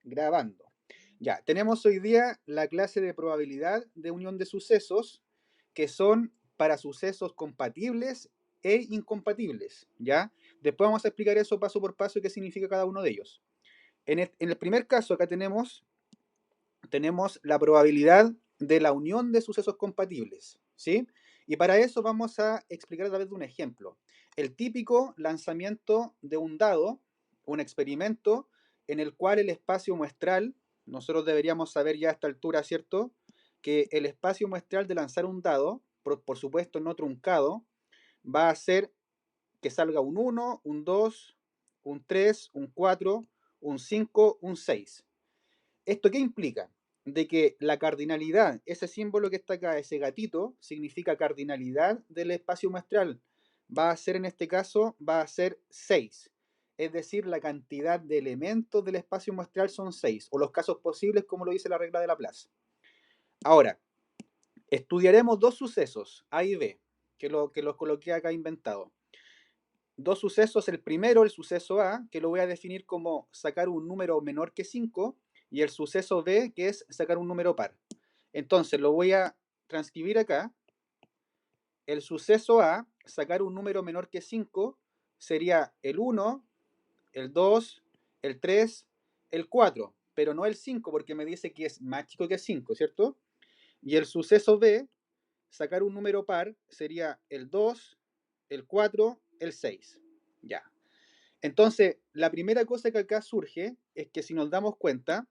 Grabando. Ya, tenemos hoy día la clase de probabilidad de unión de sucesos, que son para sucesos compatibles e incompatibles, ¿ya? Después vamos a explicar eso paso por paso, qué significa cada uno de ellos. En el primer caso, acá tenemos la probabilidad de la unión de sucesos compatibles, ¿sí? Y para eso vamos a explicar a través de un ejemplo. El típico lanzamiento de un dado, un experimento en el cual el espacio muestral, nosotros deberíamos saber ya a esta altura, ¿cierto? Que el espacio muestral de lanzar un dado, por supuesto no truncado, va a ser que salga un 1, un 2, un 3, un 4, un 5, un 6. ¿Esto qué implica? De que la cardinalidad, ese símbolo que está acá, ese gatito, significa cardinalidad del espacio muestral. Va a ser, en este caso, va a ser 6. Es decir, la cantidad de elementos del espacio muestral son 6, o los casos posibles, como lo dice la regla de Laplace. Ahora, estudiaremos dos sucesos, A y B, que los coloqué acá inventado. Dos sucesos, el primero, el suceso A, que lo voy a definir como sacar un número menor que 5, y el suceso B, que es sacar un número par. Entonces lo voy a transcribir acá. El suceso A, sacar un número menor que 5, sería el 1, el 2, el 3, el 4, pero no el 5 porque me dice que es más chico que 5, ¿cierto? Y el suceso B, sacar un número par, sería el 2, el 4, el 6. Ya. Entonces, la primera cosa que acá surge es que si nos damos cuenta,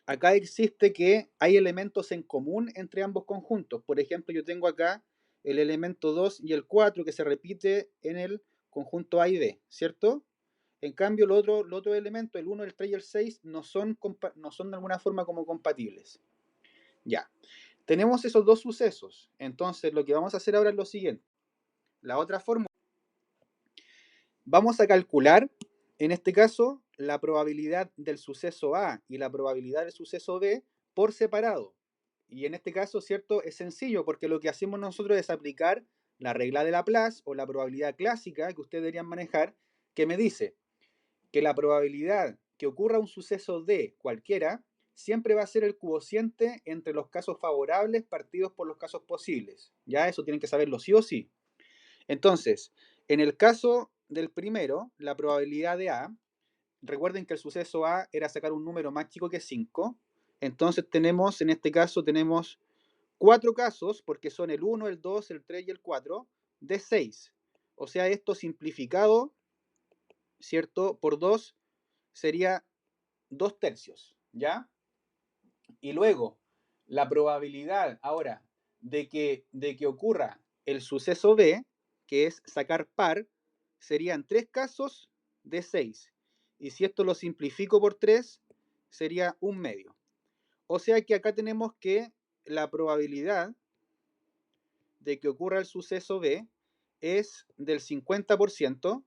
acá existe que hay elementos en común entre ambos conjuntos. Por ejemplo, yo tengo acá el elemento 2 y el 4 que se repite en el conjunto A y B, ¿cierto? En cambio, los otros elementos, el 1, el 3 y el 6, no son de alguna forma como compatibles. Ya, tenemos esos dos sucesos. Entonces, lo que vamos a hacer ahora es lo siguiente. La otra fórmula. Vamos a calcular, en este caso, la probabilidad del suceso A y la probabilidad del suceso B por separado. Y en este caso, ¿cierto? Es sencillo porque lo que hacemos nosotros es aplicar la regla de Laplace o la probabilidad clásica que ustedes deberían manejar, que me dice que la probabilidad que ocurra un suceso D cualquiera siempre va a ser el cociente entre los casos favorables partidos por los casos posibles. Ya eso tienen que saberlo sí o sí. Entonces, en el caso del primero, la probabilidad de A, recuerden que el suceso A era sacar un número más chico que 5. Entonces tenemos, en este caso, tenemos 4 casos, porque son el 1, el 2, el 3 y el 4, de 6. O sea, esto simplificado, ¿cierto? Por 2 sería 2 tercios, ¿ya? Y luego, la probabilidad ahora de que ocurra el suceso B, que es sacar par, serían 3 casos de 6. Y si esto lo simplifico por 3, sería un medio. O sea que acá tenemos que la probabilidad de que ocurra el suceso B es del 50%.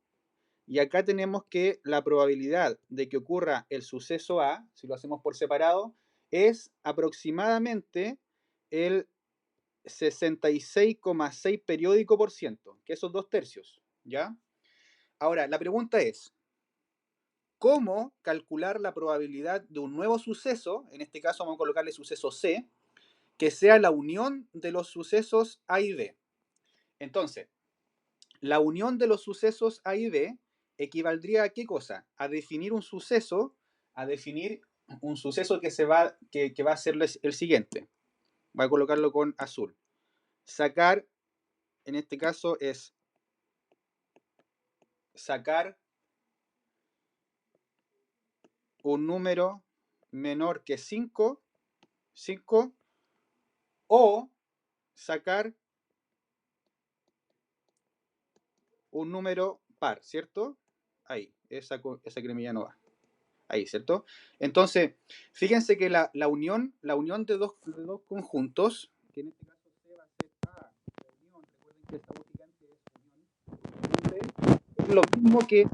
Y acá tenemos que la probabilidad de que ocurra el suceso A, si lo hacemos por separado, es aproximadamente el 66,6 periódico por ciento, que esos 2 tercios, ¿ya? Ahora, la pregunta es, ¿cómo calcular la probabilidad de un nuevo suceso? En este caso vamos a colocarle suceso C, que sea la unión de los sucesos A y B. Entonces, la unión de los sucesos A y B equivaldría a qué cosa? A definir un suceso, que va a ser el siguiente. Voy a colocarlo con azul. Sacar, en este caso es sacar un número menor que 5 o sacar un número par, ¿cierto? Ahí, esa cremilla no va. Ahí, ¿cierto? Entonces, fíjense que la unión de dos conjuntos, que en este caso C va a ser A, la unión, recuerden que esta música antes es unión, es lo mismo que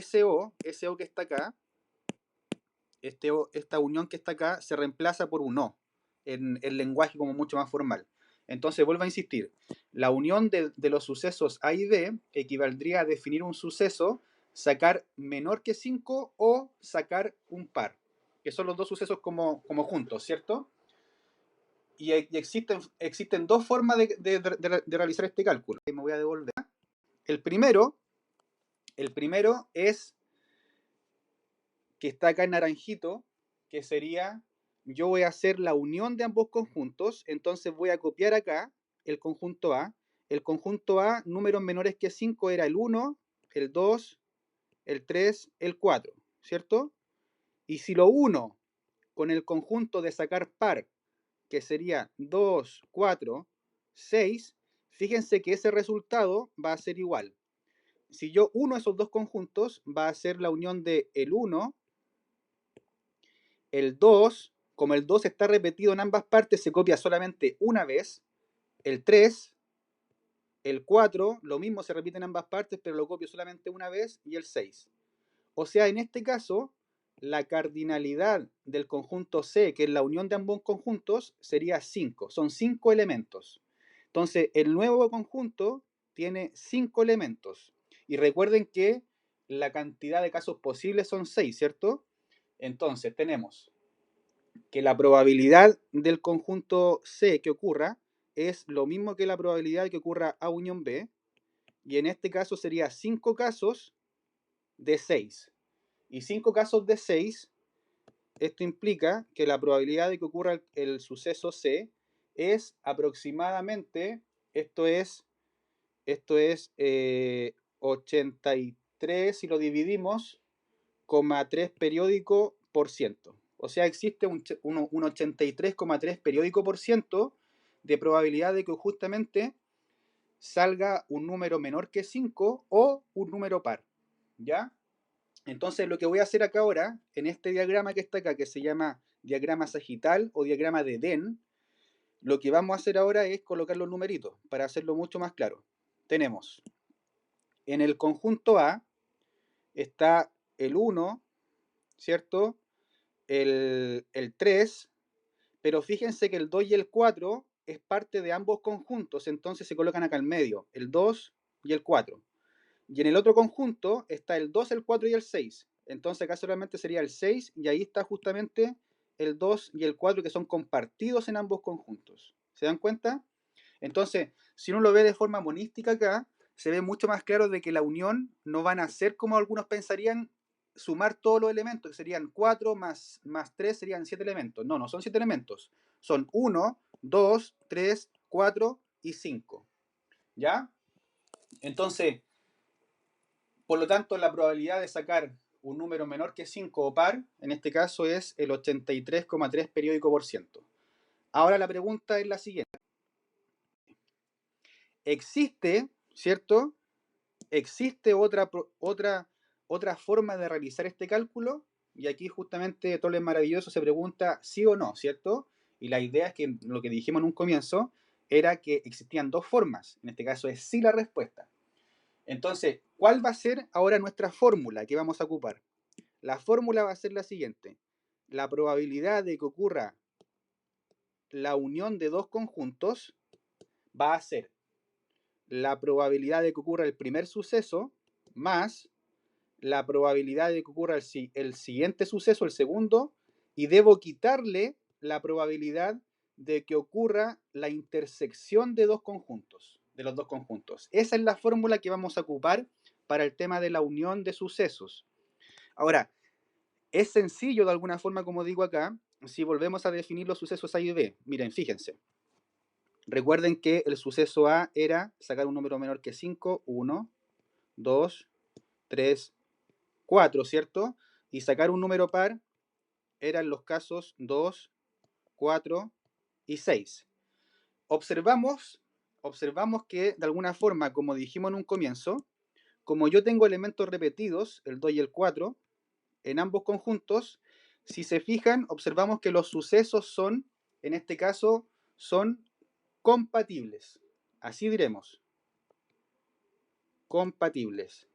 SO que está acá, esta unión que está acá se reemplaza por un O en el lenguaje como mucho más formal. Entonces, vuelvo a insistir, la unión de los sucesos A y B equivaldría a definir un suceso sacar menor que 5 o sacar un par, que son los dos sucesos como juntos, ¿cierto? Y existen dos formas de realizar este cálculo. Me voy a devolver. El primero es que está acá en naranjito, que sería, yo voy a hacer la unión de ambos conjuntos, entonces voy a copiar acá el conjunto A. El conjunto A, números menores que 5, era el 1, el 2, el 3, el 4, ¿cierto? Y si lo uno con el conjunto de sacar par, que sería 2, 4, 6, fíjense que ese resultado va a ser igual. Si yo uno esos dos conjuntos, va a ser la unión de el 1, el 2, como el 2 está repetido en ambas partes, se copia solamente una vez. El 3, el 4, lo mismo se repite en ambas partes, pero lo copio solamente una vez. Y el 6. O sea, en este caso, la cardinalidad del conjunto C, que es la unión de ambos conjuntos, sería 5. Son 5 elementos. Entonces, el nuevo conjunto tiene 5 elementos. Y recuerden que la cantidad de casos posibles son 6, ¿cierto? Entonces, tenemos que la probabilidad del conjunto C que ocurra es lo mismo que la probabilidad de que ocurra A unión B, y en este caso sería 5 casos de 6. Y 5 casos de 6, esto implica que la probabilidad de que ocurra el suceso C es aproximadamente, esto es 83, si lo dividimos, 3 periódico por ciento. O sea, existe un 83,3 periódico por ciento de probabilidad de que justamente salga un número menor que 5 o un número par. ¿Ya? Entonces, lo que voy a hacer acá ahora, en este diagrama que está acá, que se llama diagrama sagital o diagrama de Venn, lo que vamos a hacer ahora es colocar los numeritos para hacerlo mucho más claro. Tenemos en el conjunto A está el 1, ¿cierto? El 3, pero fíjense que el 2 y el 4 es parte de ambos conjuntos, entonces se colocan acá al medio, el 2 y el 4. Y en el otro conjunto está el 2, el 4 y el 6. Entonces acá solamente sería el 6 y ahí está justamente el 2 y el 4 que son compartidos en ambos conjuntos. ¿Se dan cuenta? Entonces, si uno lo ve de forma monística acá, se ve mucho más claro de que la unión no van a ser como algunos pensarían, sumar todos los elementos, que serían 4 más 3 serían 7 elementos. No, no son 7 elementos. Son 1, 2, 3, 4 y 5. ¿Ya? Entonces, por lo tanto, la probabilidad de sacar un número menor que 5 o par, en este caso es el 83,3 periódico por ciento. Ahora la pregunta es la siguiente. ¿Existe, cierto? ¿Existe otra forma de realizar este cálculo? Y aquí justamente Toles Maravilloso se pregunta sí o no, ¿cierto? Y la idea es que lo que dijimos en un comienzo era que existían dos formas. En este caso es sí la respuesta. Entonces, ¿cuál va a ser ahora nuestra fórmula que vamos a ocupar? La fórmula va a ser la siguiente. La probabilidad de que ocurra la unión de dos conjuntos va a ser la probabilidad de que ocurra el primer suceso más la probabilidad de que ocurra el siguiente suceso, el segundo, y debo quitarle la probabilidad de que ocurra la intersección de dos conjuntos, de los dos conjuntos. Esa es la fórmula que vamos a ocupar para el tema de la unión de sucesos. Ahora, es sencillo de alguna forma, como digo acá, si volvemos a definir los sucesos A y B. Miren, fíjense. Recuerden que el suceso A era sacar un número menor que 5, 1, 2, 3, 4, ¿cierto? Y sacar un número par eran los casos 2, 4 y 6. Observamos que de alguna forma, como dijimos en un comienzo, como yo tengo elementos repetidos, el 2 y el 4, en ambos conjuntos, si se fijan, observamos que los sucesos son, en este caso, son compatibles. Así diremos. Compatibles.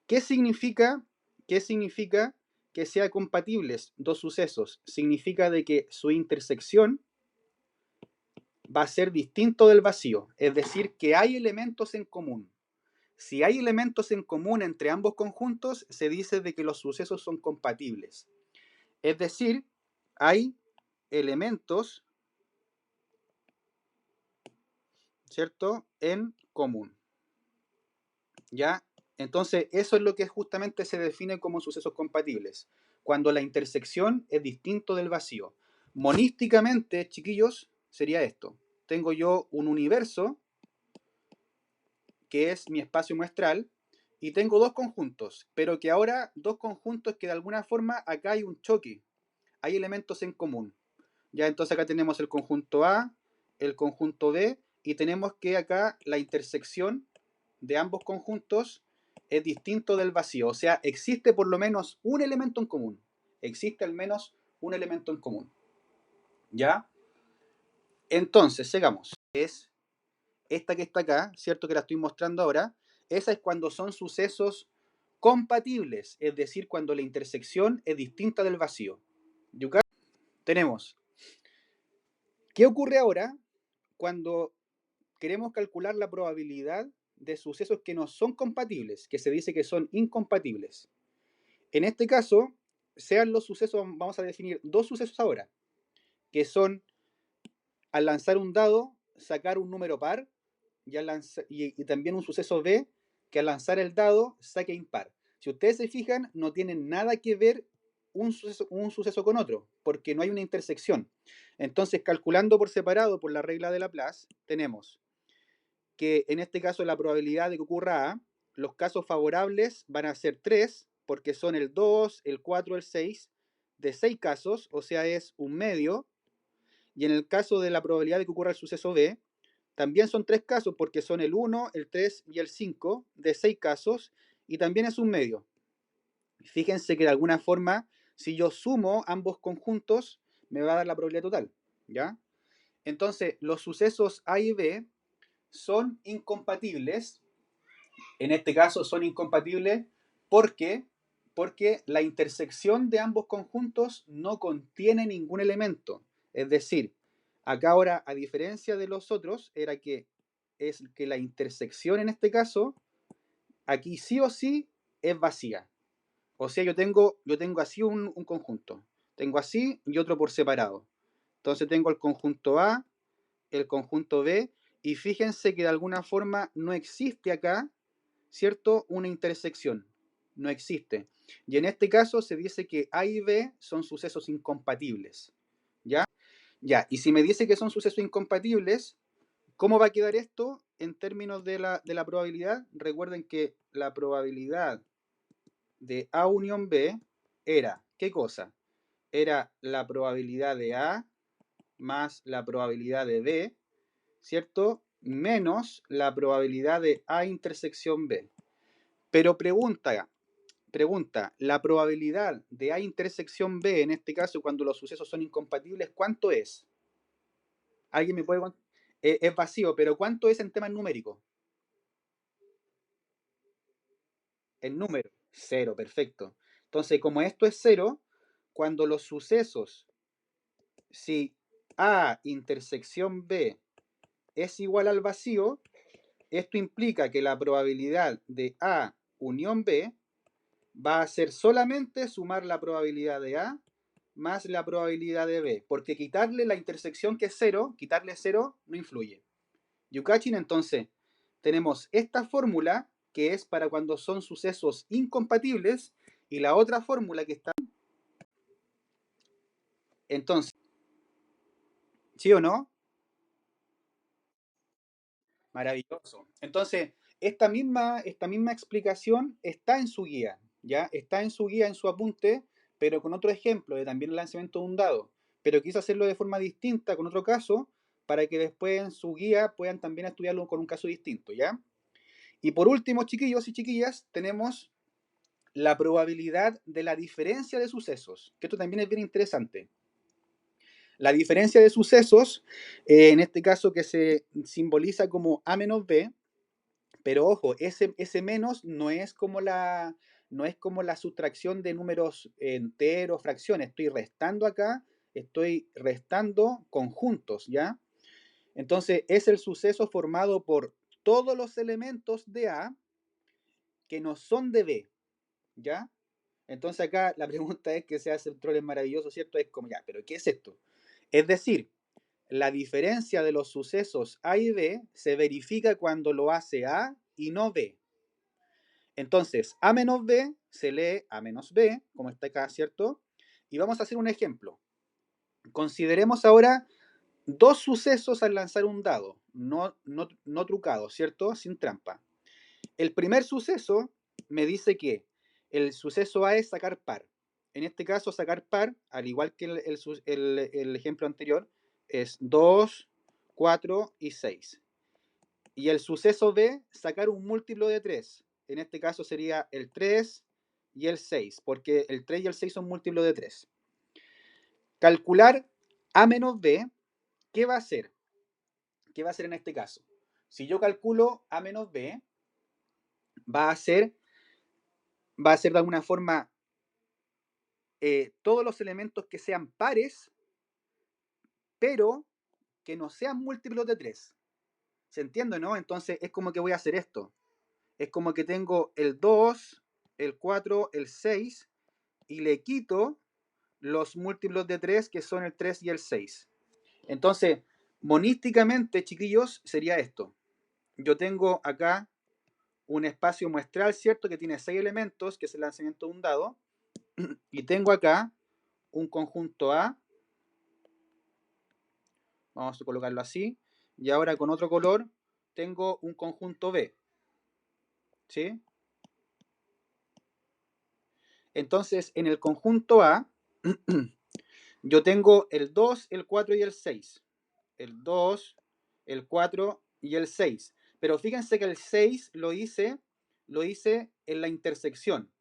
¿Qué significa? ¿Qué significa que sean compatibles dos sucesos? Significa de que su intersección va a ser distinto del vacío, es decir, que hay elementos en común. Si hay elementos en común entre ambos conjuntos, se dice de que los sucesos son compatibles. Es decir, hay elementos, ¿cierto?, en común. ¿Ya? Entonces, eso es lo que justamente se define como sucesos compatibles, cuando la intersección es distinto del vacío. Monísticamente, chiquillos, sería esto. Tengo yo un universo, que es mi espacio muestral, y tengo dos conjuntos, pero que ahora dos conjuntos que de alguna forma acá hay un choque, hay elementos en común. Ya entonces acá tenemos el conjunto A, el conjunto B, y tenemos que acá la intersección de ambos conjuntos es distinto del vacío. O sea, existe por lo menos un elemento en común. Existe al menos un elemento en común. ¿Ya? Entonces, sigamos. Es esta que está acá, ¿cierto? Que la estoy mostrando ahora. Esa es cuando son sucesos compatibles, es decir, cuando la intersección es distinta del vacío. ¿Y acá tenemos? ¿Qué ocurre ahora cuando queremos calcular la probabilidad de sucesos que no son compatibles, que se dice que son incompatibles? En este caso, sean los sucesos, vamos a definir dos sucesos ahora, que son al lanzar un dado, sacar un número par, y también un suceso B, que al lanzar el dado, saque impar. Si ustedes se fijan, no tienen nada que ver un suceso con otro, porque no hay una intersección. Entonces, calculando por separado por la regla de Laplace, tenemos que en este caso la probabilidad de que ocurra A, los casos favorables van a ser 3, porque son el 2, el 4, el 6, de 6 casos, o sea, es un medio. Y en el caso de la probabilidad de que ocurra el suceso B, también son 3 casos, porque son el 1, el 3 y el 5, de 6 casos, y también es un medio. Fíjense que de alguna forma, si yo sumo ambos conjuntos, me va a dar la probabilidad total, ¿ya? Entonces, los sucesos A y B son incompatibles. En este caso son incompatibles porque, porque la intersección de ambos conjuntos no contiene ningún elemento. Es decir, acá ahora, a diferencia de los otros, era que es que la intersección en este caso, aquí sí o sí es vacía. O sea, yo tengo así un conjunto. Tengo así y otro por separado. Entonces tengo el conjunto A, el conjunto B, y fíjense que de alguna forma no existe acá, ¿cierto?, una intersección. No existe. Y en este caso se dice que A y B son sucesos incompatibles. ¿Ya? Ya, y si me dice que son sucesos incompatibles, ¿cómo va a quedar esto en términos de la probabilidad? Recuerden que la probabilidad de A unión B era, ¿qué cosa? Era la probabilidad de A más la probabilidad de B, ¿cierto? Menos la probabilidad de A intersección B. Pero pregunta, la probabilidad de A intersección B, en este caso cuando los sucesos son incompatibles, ¿cuánto es? ¿Alguien me puede contar? Es vacío, pero ¿cuánto es en temas numéricos? El número, cero, perfecto. Entonces, como esto es cero, cuando los sucesos, si A intersección B es igual al vacío, esto implica que la probabilidad de A unión B va a ser solamente sumar la probabilidad de A más la probabilidad de B, porque quitarle la intersección que es cero, quitarle cero no influye. Yucachin, entonces, tenemos esta fórmula que es para cuando son sucesos incompatibles y la otra fórmula que está. Entonces, ¿sí o no? Maravilloso. Entonces, esta misma explicación está en su guía, ¿ya? Está en su guía, en su apunte, pero con otro ejemplo de también el lanzamiento de un dado. Pero quise hacerlo de forma distinta, con otro caso, para que después en su guía puedan también estudiarlo con un caso distinto, ¿ya? Y por último, chiquillos y chiquillas, tenemos la probabilidad de la diferencia de sucesos, que esto también es bien interesante. La diferencia de sucesos, en este caso que se simboliza como A menos B, pero ojo, ese menos no es como la sustracción de números enteros, fracciones. Estoy restando acá, estoy restando conjuntos, ¿ya? Entonces es el suceso formado por todos los elementos de A que no son de B, ¿ya? Entonces acá la pregunta es que se hace el troll es maravilloso, ¿cierto? Es como, ya, pero ¿qué es esto? Es decir, la diferencia de los sucesos A y B se verifica cuando lo hace A y no B. Entonces, A menos B se lee A menos B, como está acá, ¿cierto? Y vamos a hacer un ejemplo. Consideremos ahora dos sucesos al lanzar un dado, no trucado, ¿cierto? Sin trampa. El primer suceso me dice que el suceso A es sacar par. En este caso, sacar par, al igual que el ejemplo anterior, es 2, 4 y 6. Y el suceso B, sacar un múltiplo de 3. En este caso sería el 3 y el 6, porque el 3 y el 6 son múltiplos de 3. Calcular A menos B, ¿qué va a hacer? ¿Qué va a hacer en este caso? Si yo calculo A menos B, va a ser de alguna forma todos los elementos que sean pares, pero que no sean múltiplos de 3. ¿Se entiende, no? Entonces es como que voy a hacer esto. Es como que tengo el 2, el 4, el 6 y le quito los múltiplos de 3 que son el 3 y el 6. Entonces, monísticamente, chiquillos, sería esto. Yo tengo acá un espacio muestral, ¿cierto? Que tiene 6 elementos, que es el lanzamiento de un dado. Y tengo acá un conjunto A. Vamos a colocarlo así. Y ahora con otro color tengo un conjunto B. ¿Sí? Entonces, en el conjunto A, yo tengo el 2, el 4 y el 6. El 2, el 4 y el 6. Pero fíjense que el 6 lo hice en la intersección.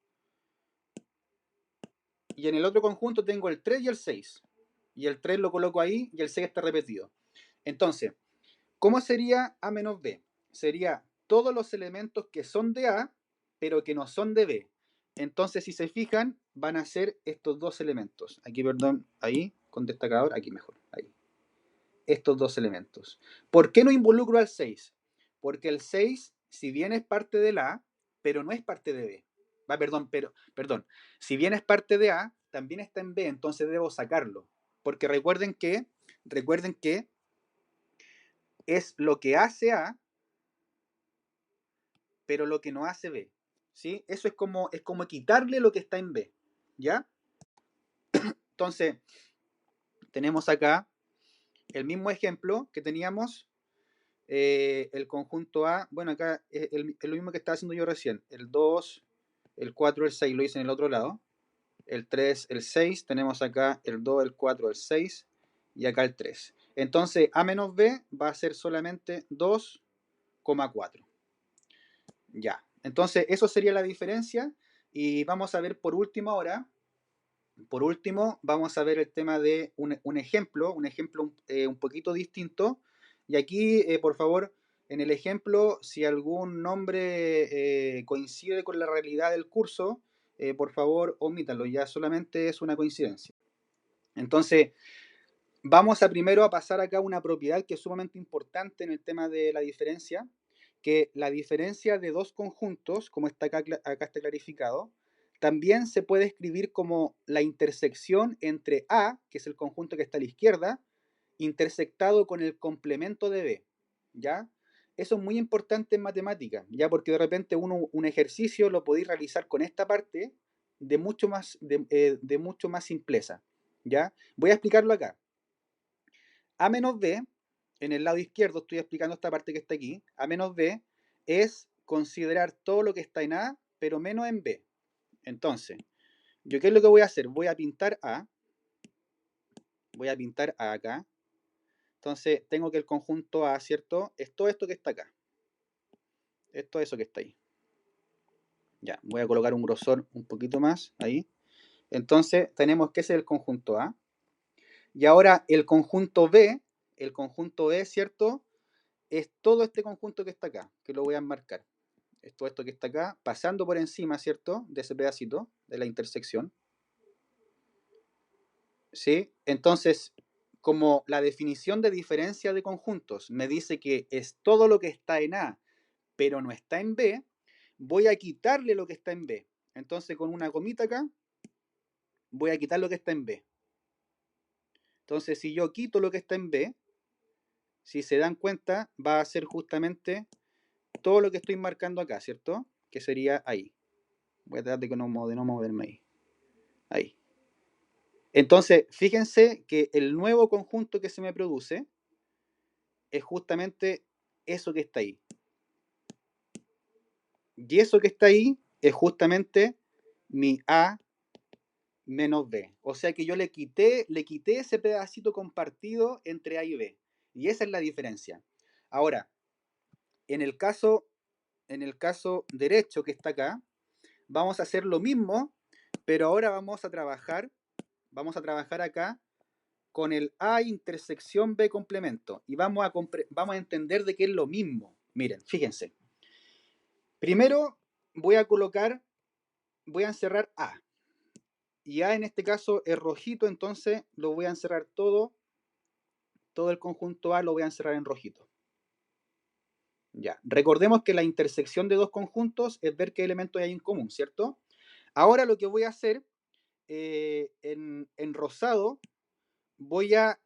Y en el otro conjunto tengo el 3 y el 6. Y el 3 lo coloco ahí y el 6 está repetido. Entonces, ¿cómo sería A menos B? Sería todos los elementos que son de A, pero que no son de B. Entonces, si se fijan, van a ser estos dos elementos. Aquí, perdón, ahí, con destacador, aquí mejor, ahí. Estos dos elementos. ¿Por qué no involucro al 6? Porque el 6, si bien es parte del A, pero no es parte de B. Perdón. Si bien es parte de A, también está en B, entonces debo sacarlo. Porque recuerden que es lo que hace A, pero lo que no hace B. ¿Sí? Eso es como quitarle lo que está en B. ¿Ya? Entonces, tenemos acá el mismo ejemplo que teníamos, el conjunto A. Bueno, acá es lo mismo que estaba haciendo yo recién. El 2, el 4, el 6 lo hice en el otro lado. El 3, el 6. Tenemos acá el 2, el 4, el 6. Y acá el 3. Entonces, A menos B va a ser solamente 2,4. Ya. Entonces, eso sería la diferencia. Y vamos a ver por último ahora. Por último, vamos a ver el tema de un ejemplo un poquito distinto. Y aquí, por favor, en el ejemplo, si algún nombre coincide con la realidad del curso, por favor, omítalo. Ya solamente es una coincidencia. Entonces, vamos a primero a pasar acá una propiedad que es sumamente importante en el tema de la diferencia, que la diferencia de dos conjuntos, como está acá está clarificado, también se puede escribir como la intersección entre A, que es el conjunto que está a la izquierda, intersectado con el complemento de B, ¿ya? Eso es muy importante en matemática, ¿ya? Porque de repente un ejercicio lo podéis realizar con esta parte de mucho más simpleza, ¿ya? Voy a explicarlo acá. A menos B, en el lado izquierdo estoy explicando esta parte que está aquí. A menos B es considerar todo lo que está en A, pero menos en B. Entonces, ¿yo qué es lo que voy a hacer? Voy a pintar A. Voy a pintar A acá. Entonces, tengo que el conjunto A, ¿cierto? Es todo esto que está acá. Es todo eso que está ahí. Ya, voy a colocar un grosor un poquito más ahí. Entonces, tenemos que ese es el conjunto A. Y ahora el conjunto B, ¿cierto? Es todo este conjunto que está acá, que lo voy a enmarcar. Es todo esto que está acá, pasando por encima, ¿cierto? De ese pedacito, de la intersección. ¿Sí? Entonces, como la definición de diferencia de conjuntos me dice que es todo lo que está en A, pero no está en B, voy a quitarle lo que está en B. Entonces con una comita acá, voy a quitar lo que está en B. Entonces si yo quito lo que está en B, si se dan cuenta, va a ser justamente todo lo que estoy marcando acá, ¿cierto? Que sería ahí. Voy a tratar de no moverme ahí. Ahí. Entonces, fíjense que el nuevo conjunto que se me produce es justamente eso que está ahí. Y eso que está ahí es justamente mi A menos B. O sea que yo le quité ese pedacito compartido entre A y B. Y esa es la diferencia. Ahora, en el caso derecho que está acá, vamos a hacer lo mismo, pero ahora vamos a trabajar acá con el A intersección B complemento. Y vamos a entender de qué es lo mismo. Miren, fíjense. Primero voy a encerrar A. Y A en este caso es rojito, entonces lo voy a encerrar todo el conjunto A lo voy a encerrar en rojito. Ya, recordemos que la intersección de dos conjuntos es ver qué elementos hay en común, ¿cierto? Ahora lo que voy a hacer en rosado, voy a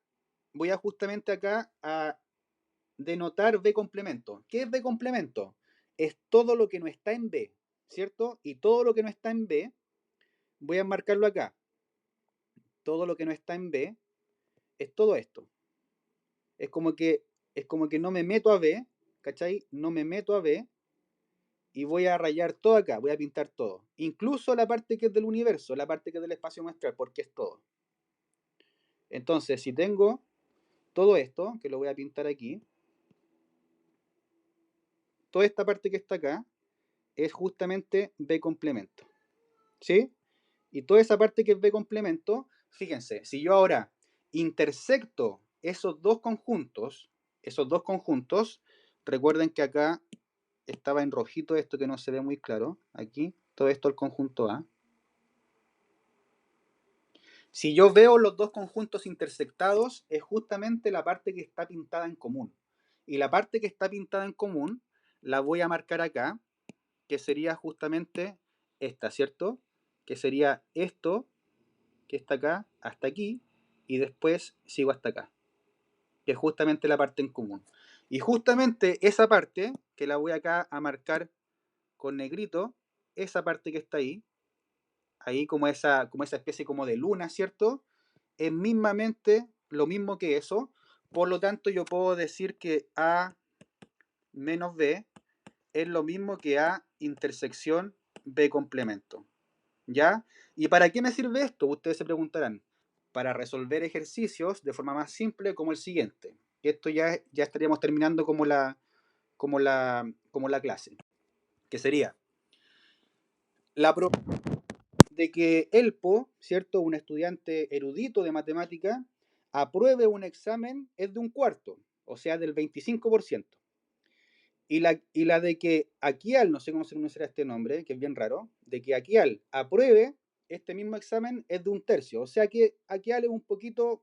justamente acá a denotar B complemento. ¿Qué es B complemento? Es todo lo que no está en B, ¿cierto? Y todo lo que no está en B, voy a marcarlo acá. Todo lo que no está en B es todo esto. Es como que no me meto a B, ¿cachai? No me meto a B y voy a rayar todo acá, voy a pintar todo. Incluso la parte que es del universo, la parte que es del espacio muestral, porque es todo. Entonces, si tengo todo esto, que lo voy a pintar aquí, toda esta parte que está acá, es justamente B complemento. ¿Sí? Y toda esa parte que es B complemento, fíjense, si yo ahora intersecto esos dos conjuntos, recuerden que acá estaba en rojito esto que no se ve muy claro, aquí, todo esto el conjunto A. Si yo veo los dos conjuntos intersectados, es justamente la parte que está pintada en común. Y la parte que está pintada en común, la voy a marcar acá, que sería justamente esta, ¿cierto? Que sería esto, que está acá, hasta aquí, y después sigo hasta acá, que es justamente la parte en común. Y justamente esa parte, que la voy acá a marcar con negrito, esa parte que está ahí como esa especie como de luna, ¿cierto? Es mismamente lo mismo que eso, por lo tanto yo puedo decir que A menos B es lo mismo que A intersección B complemento. ¿Ya? ¿Y para qué me sirve esto? Ustedes se preguntarán. Para resolver ejercicios de forma más simple como el siguiente. Esto ya estaríamos terminando como la clase. Que sería la probabilidad de que Elpo, ¿cierto? Un estudiante erudito de matemática, apruebe un examen es de un cuarto, o sea, del 25%. Y la de que Aquial, no sé cómo se pronunciará este nombre, que es bien raro, de que Aquial apruebe este mismo examen es de un tercio. O sea que Aquial es un poquito,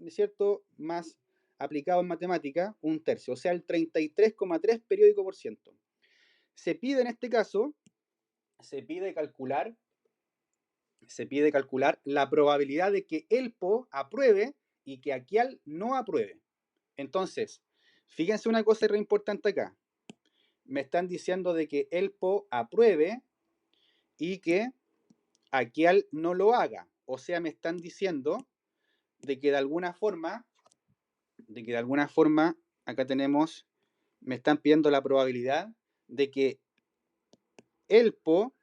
¿cierto?, más aplicado en matemática, un tercio. O sea, el 33,3 periódico por ciento. Se pide en este caso, se pide calcular la probabilidad de que Elpo apruebe y que Aquial no apruebe. Entonces, fíjense una cosa re importante acá. Me están diciendo de que Elpo apruebe y que Aquial no lo haga. O sea, me están diciendo de que de alguna forma, acá tenemos, me están pidiendo la probabilidad de que Elpo,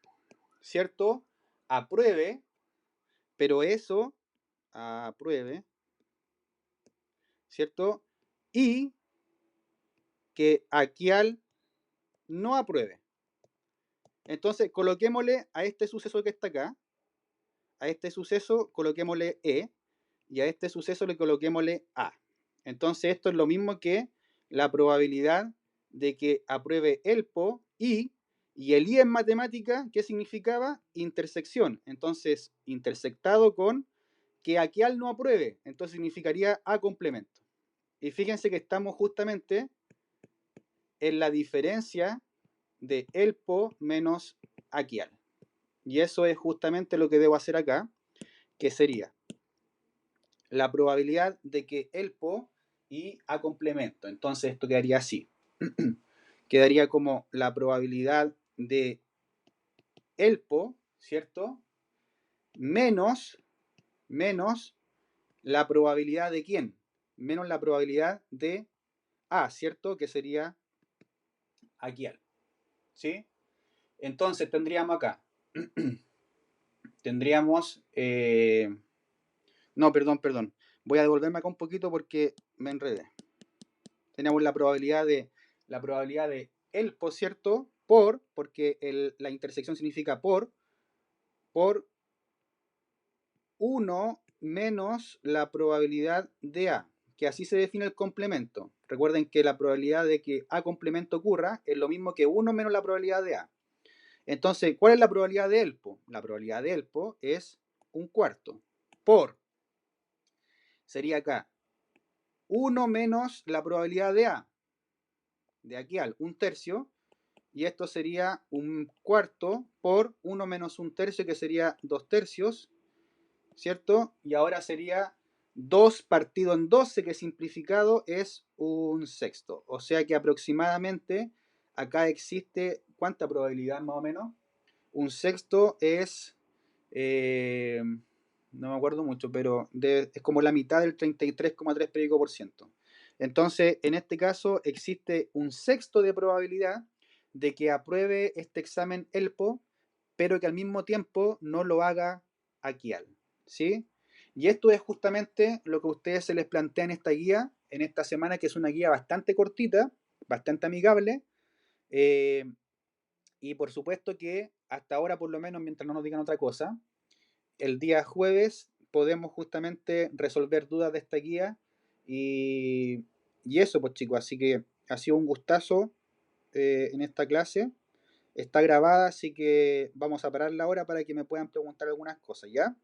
¿cierto?, apruebe, pero eso apruebe, ¿cierto? Y que Aquial no apruebe. Entonces, coloquémosle a este suceso que está acá, a este suceso coloquémosle E, y a este suceso le coloquémosle A. Entonces, esto es lo mismo que la probabilidad de que apruebe Elpo y el I en matemática, ¿qué significaba? Intersección. Entonces, intersectado con que Aquial no apruebe, entonces significaría A complemento. Y fíjense que estamos justamente en la diferencia de ELPO menos AQUIAL. Y eso es justamente lo que debo hacer acá, que sería la probabilidad de que ELPO y A complemento. Entonces esto quedaría así. Quedaría como la probabilidad de ELPO, ¿cierto? Menos la probabilidad de quién, menos la probabilidad de A, ¿cierto? Que sería AQUIAL, ¿sí? Entonces tendríamos acá, tendríamos, no, perdón, voy a devolverme acá un poquito porque me enredé. Tenemos la probabilidad de ELPO, ¿cierto? Porque la intersección significa por 1 menos la probabilidad de A, que así se define el complemento. Recuerden que la probabilidad de que A complemento ocurra es lo mismo que 1 menos la probabilidad de A. Entonces, ¿cuál es la probabilidad de ELPO? La probabilidad de ELPO es 1/4 por, sería acá, 1 menos la probabilidad de A, de aquí al 1/3, y esto sería 1/4 por 1 menos 1/3, que sería 2/3, ¿cierto? Y ahora sería 2 partido en 12, que simplificado es 1/6. O sea que aproximadamente acá existe, ¿cuánta probabilidad más o menos? 1/6 es, eh, no me acuerdo mucho, pero es como la mitad del 33,3%. Entonces, en este caso, existe 1/6 de probabilidad de que apruebe este examen ELPO, pero que al mismo tiempo no lo haga AQUIAL, ¿sí? Y esto es justamente lo que a ustedes se les plantea en esta guía, en esta semana, que es una guía bastante cortita, bastante amigable, eh, y por supuesto que hasta ahora, por lo menos, mientras no nos digan otra cosa, el día jueves podemos justamente resolver dudas de esta guía y eso, pues chicos, así que ha sido un gustazo en esta clase. Está grabada, así que vamos a pararla ahora para que me puedan preguntar algunas cosas, ¿ya?